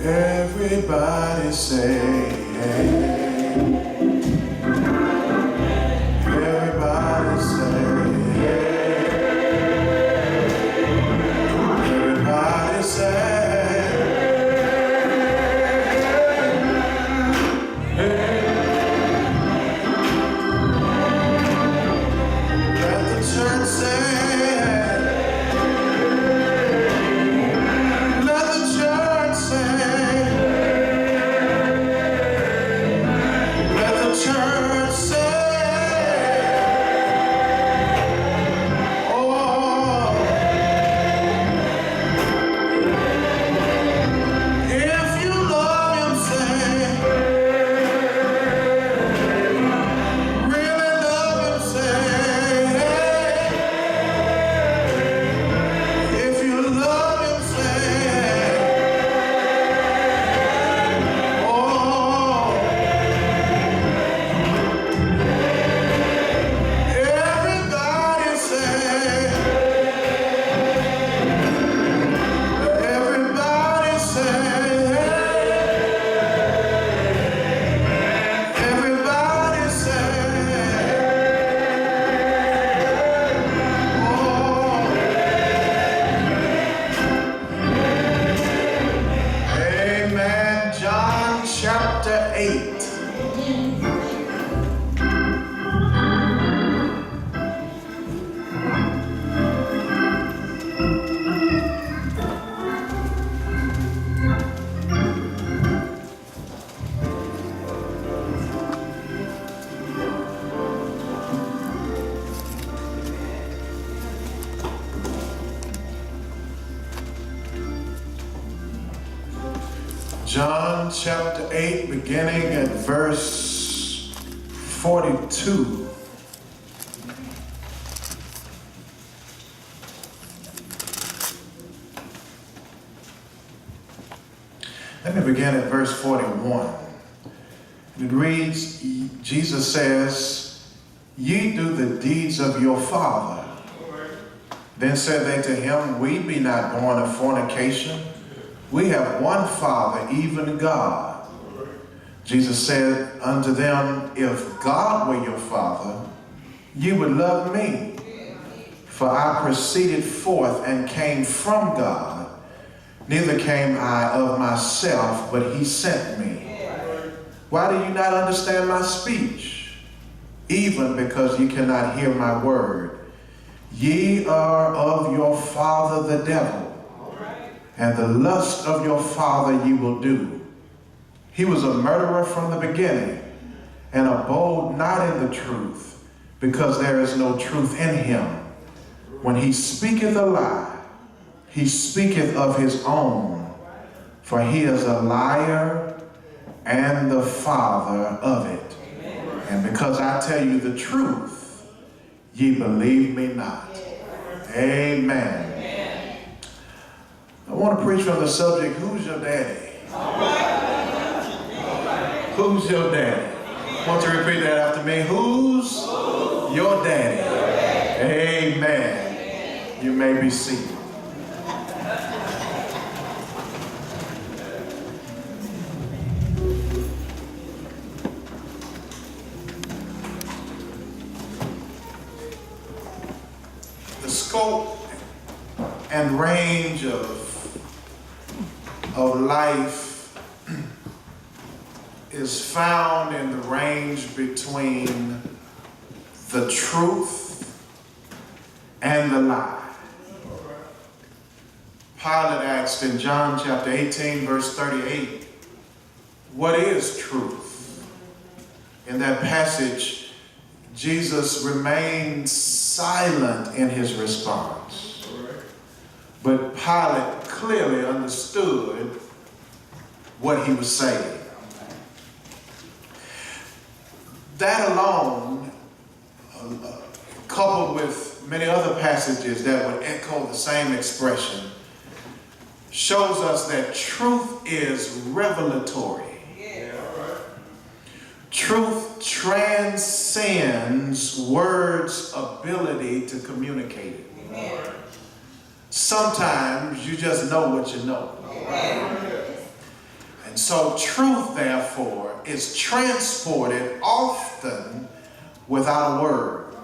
Everybody say amen. Everybody say amen. Everybody say chapter 8. John chapter 8, beginning at verse 42. Let me begin at verse 41. It reads, Jesus says, "Ye do the deeds of your father." Then said they to him, "We be not born of fornication. We have one Father, even God." Jesus said unto them, "If God were your Father, ye would love me. For I proceeded forth and came from God. Neither came I of myself, but he sent me. Why do you not understand my speech? Even because you cannot hear my word. Ye are of your father the devil, and the lust of your father ye will do. He was a murderer from the beginning, and abode not in the truth, because there is no truth in him. When he speaketh a lie, he speaketh of his own, for he is a liar and the father of it. And because I tell you the truth, ye believe me not." Amen. I want to preach from the subject, who's your daddy? Who's your daddy? I want you to repeat that after me. Who's your daddy? Amen. You may be seated. The scope and range of life is found in the range between the truth and the lie. Pilate asked in John chapter 18, verse 38, "What is truth?" In that passage, Jesus remained silent in his response. But Pilate clearly understood what he was saying. That alone, coupled with many other passages that would echo the same expression, shows us that truth is revelatory. Truth transcends words' ability to communicate it. Sometimes you just know what you know. And so truth, therefore, is transported often without a word.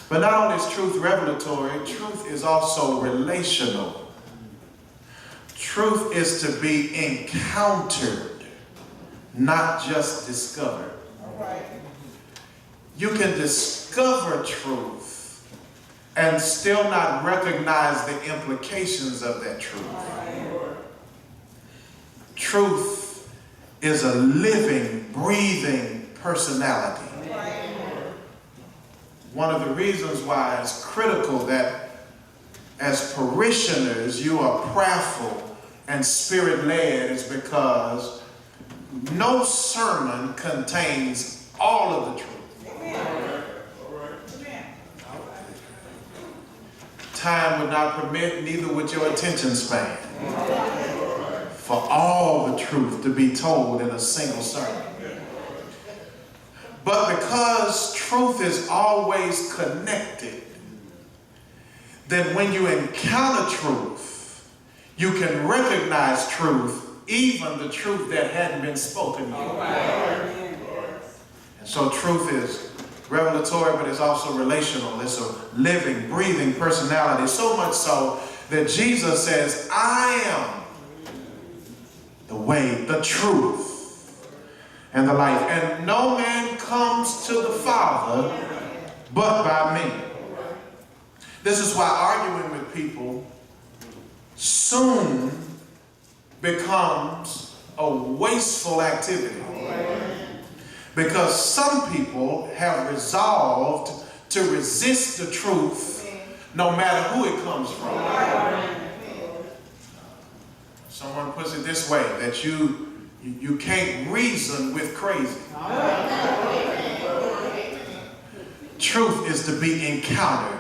But not only is truth revelatory, truth is also relational. Truth is to be encountered, not just discovered. You can discover truth and still not recognize the implications of that truth. Truth is a living, breathing personality. One of the reasons why it's critical that as parishioners you are prayerful and spirit-led is because no sermon contains all of the truth. Amen. Time would not permit, neither would your attention span, for all the truth to be told in a single sermon. But because truth is always connected, then when you encounter truth, you can recognize truth, even the truth that hadn't been spoken yet. And so truth is revelatory, but it's also relational. It's a living, breathing personality, so much so that Jesus says, I am the way, the truth, and the life. And no man comes to the Father but by me. This is why arguing with people soon becomes a wasteful activity. Because some people have resolved to resist the truth no matter who it comes from. Someone puts it this way, that you can't reason with crazy. Truth is to be encountered.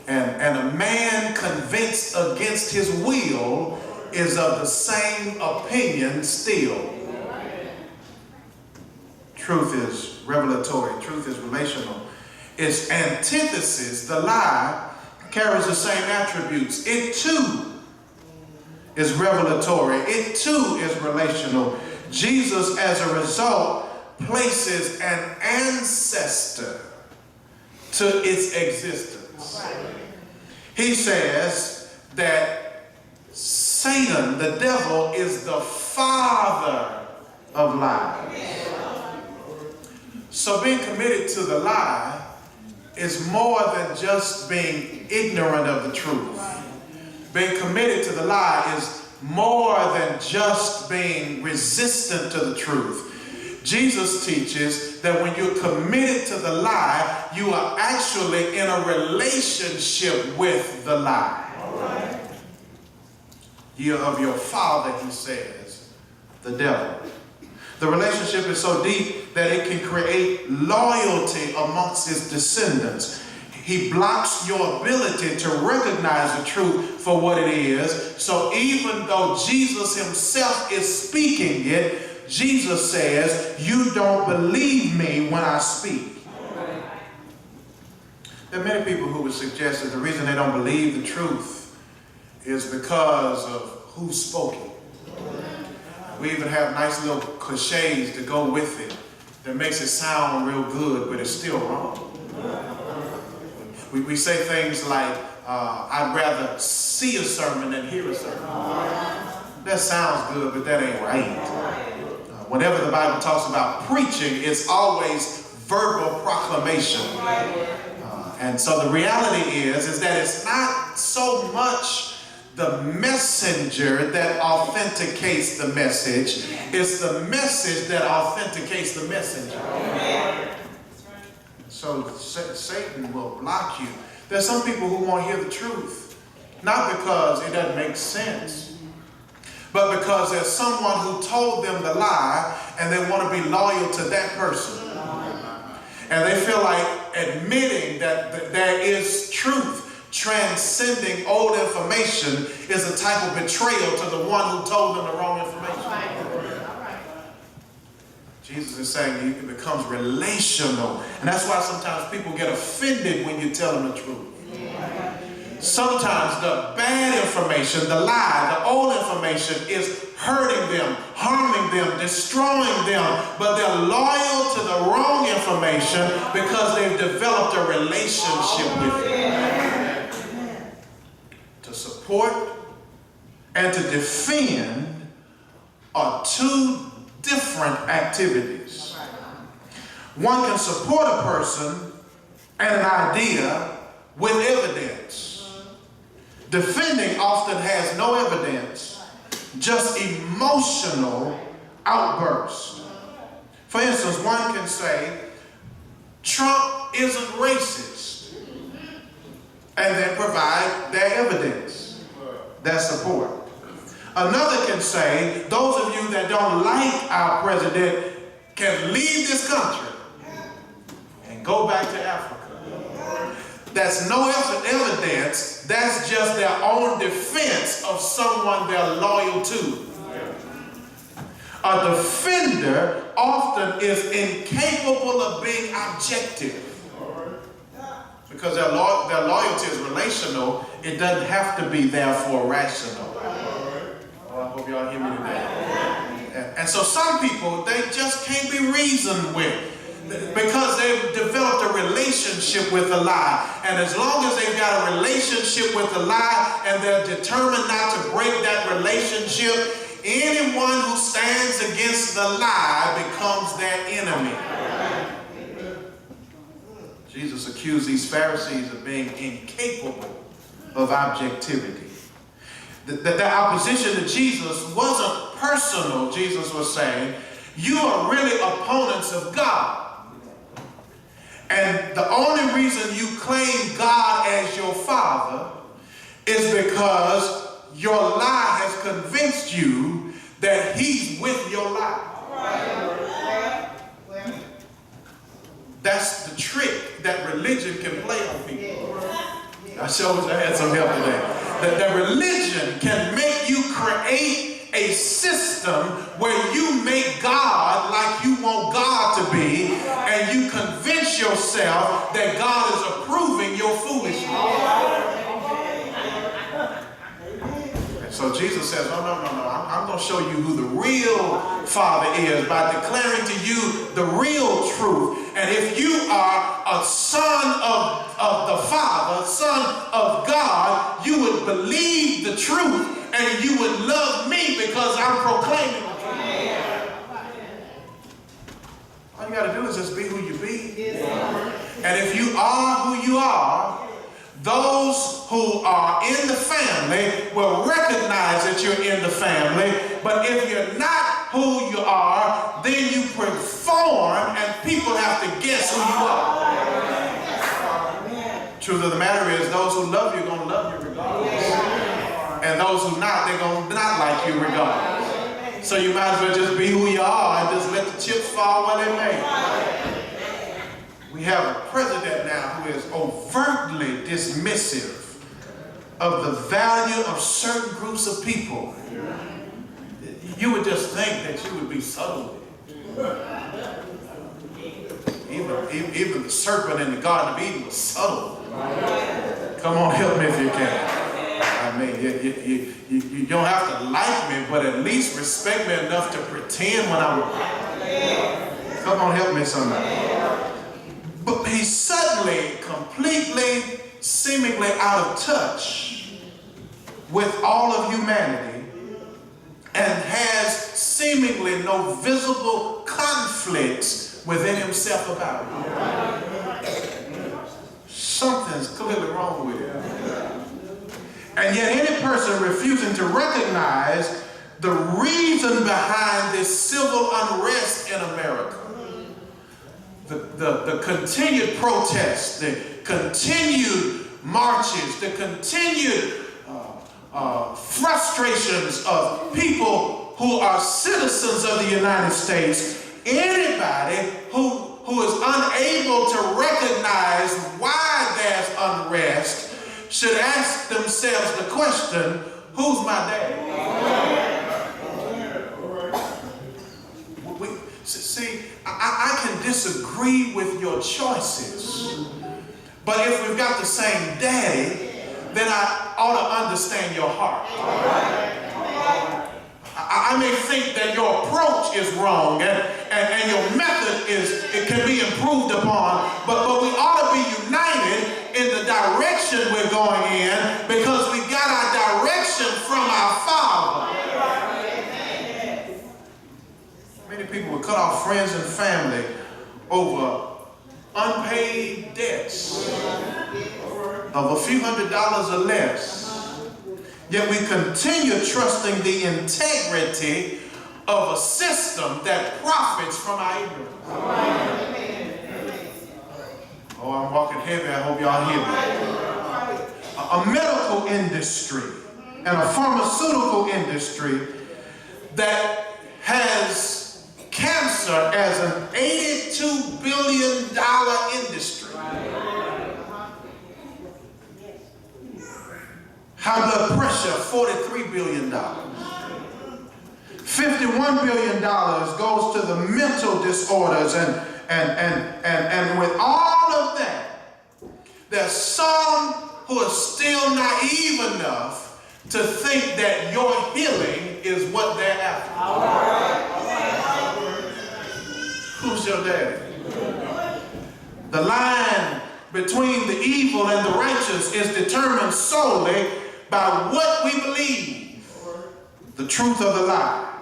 And a man convinced against his will is of the same opinion still. Truth is revelatory. Truth is relational. Its antithesis, the lie, carries the same attributes. It too is revelatory. It too is relational. Jesus, as a result, places an ancestor to its existence. He says that Satan, the devil, is the father of lies. So being committed to the lie is more than just being ignorant of the truth. Being committed to the lie is more than just being resistant to the truth. Jesus teaches that when you're committed to the lie, you are actually in a relationship with the lie. You're of your father, he says, the devil. The relationship is so deep that it can create loyalty amongst his descendants. He blocks your ability to recognize the truth for what it is. So even though Jesus himself is speaking it, Jesus says, you don't believe me when I speak. There are many people who would suggest that the reason they don't believe the truth is because of who spoke it. We even have nice little cliches to go with it that makes it sound real good, but it's still wrong. We say things like, I'd rather see a sermon than hear a sermon. That sounds good, but that ain't right. Whenever the Bible talks about preaching, it's always verbal proclamation. And so the reality is that it's not so much the messenger that authenticates the message. It's the message that authenticates the messenger. So Satan will block you. There's some people who won't hear the truth, not because it doesn't make sense, but because there's someone who told them the lie and they want to be loyal to that person. And they feel like admitting that there is truth transcending old information is a type of betrayal to the one who told them the wrong information. Jesus is saying it becomes relational. And that's why sometimes people get offended when you tell them the truth. Sometimes the bad information, the lie, the old information is hurting them, harming them, destroying them, but they're loyal to the wrong information because they've developed a relationship with it. To support and to defend are two different activities. One can support a person and an idea with evidence. Defending often has no evidence, just emotional outbursts. For instance, one can say, Trump isn't racist, and then provide their evidence, their support. Another can say, those of you that don't like our president can leave this country and go back to Africa. That's no evidence, that's just their own defense of someone they're loyal to. A defender often is incapable of being objective. Because their loyalty is relational, it doesn't have to be therefore rational. Oh, I hope y'all hear me today. And so some people, they just can't be reasoned with because they've developed a relationship with the lie. And as long as they've got a relationship with the lie and they're determined not to break that relationship, anyone who stands against the lie becomes their enemy. Jesus accused these Pharisees of being incapable of objectivity. The opposition to Jesus wasn't personal, Jesus was saying. You are really opponents of God. And the only reason you claim God as your Father is because your lie has convinced you that He's with your lie. That's the trick that religion can play on people. I sure wish I had some help today. That religion can make you create a system where you make God like you want God to be, and you convince yourself that God is approving your foolishness. And so Jesus says, no, I'm going to show you who the real Father is by declaring to you the real truth. And if you are a son of the Father, son of God, you would believe the truth and you would love me because I'm proclaiming the truth. All you got to do is just be who you be. And if you are who you are, those who are in the family will recognize that you're in the family. But if you're not who you are, then you perform and people have to guess who you are. Truth of the matter is, those who love you are going to love you regardless. And those who not, they're going to not like you regardless. So you might as well just be who you are and just let the chips fall where they may. We have a president now who is overtly dismissive of the value of certain groups of people. You would just think that you would be subtle. Even the serpent in the Garden of Eden was subtle. Come on, help me if you can. I mean, you don't have to like me, but at least respect me enough to pretend when I'm around. Come on, help me somebody. But he's suddenly, completely, seemingly out of touch with all of humanity and has seemingly no visible conflicts within himself about it. Something's clearly wrong with him. And yet any person refusing to recognize the reason behind this civil unrest in America, the continued protests, the continued marches, the continued frustrations of people who are citizens of the United States, anybody who is unable to recognize why there's unrest should ask themselves the question, who's my daddy? See, I can disagree with your choices, but if we've got the same daddy, then I ought to understand your heart. I may think that your approach is wrong and your method it can be improved upon, but we ought to be united in the direction we're going in, because we got our direction from our Father. Many people will cut off friends and family over unpaid debts of a few $100s or less. Yet we continue trusting the integrity of a system that profits from our ignorance. Oh, I'm walking heavy. I hope y'all hear me. A medical industry and a pharmaceutical industry that has cancer as an $82 billion industry. High blood pressure, $43 billion. $51 billion goes to the mental disorders, and with all of that, there's some who are still naive enough to think that your healing is what they're after. All right. Who's your daddy? The line between the evil and the righteous is determined solely by what we believe, the truth of the lie.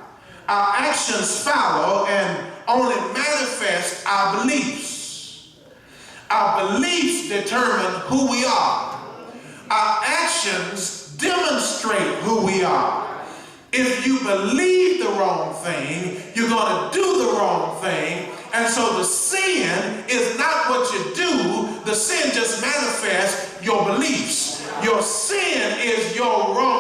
Our actions follow and only manifest our beliefs. Our beliefs determine who we are. Our actions demonstrate who we are. If you believe the wrong thing, you're going to do the wrong thing. And so the sin is not what you do. The sin just manifests your beliefs. Your sin is your wrong